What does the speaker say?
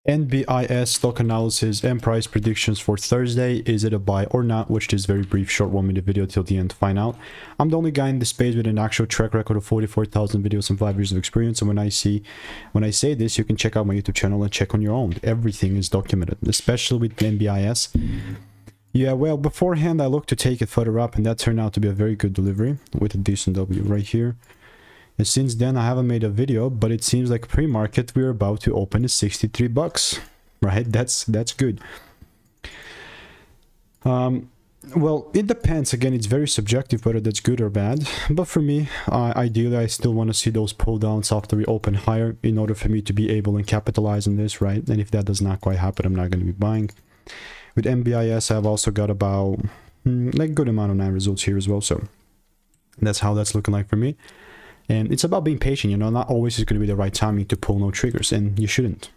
NBIS stock analysis and price predictions for Thursday. Is it a buy or not? Which this very brief short 1-minute video till the end to find out. I'm the only guy in this space with an actual track record of 44,000 videos and 5 years of experience. And when I say this, you can check out my YouTube channel and check on your own. Everything is documented, especially with NBIS. Yeah, well, beforehand I looked to take it further up, and that turned out to be a very good delivery with a decent W right here. And since then I haven't made a video, but it seems like pre-market we're about to open at 63 bucks, right? That's good. Well, it depends. Again, it's very subjective whether that's good or bad, but for me, ideally I still want to see those pull downs after we open higher in order for me to be able to capitalize on this, right? And if that does not quite happen, I'm not going to be buying. With NBIS, I've also got about like a good amount of 9 results here as well, so that's how that's looking like for me. And it's about being patient, you know, not always is going to be the right timing to pull no triggers, and you shouldn't.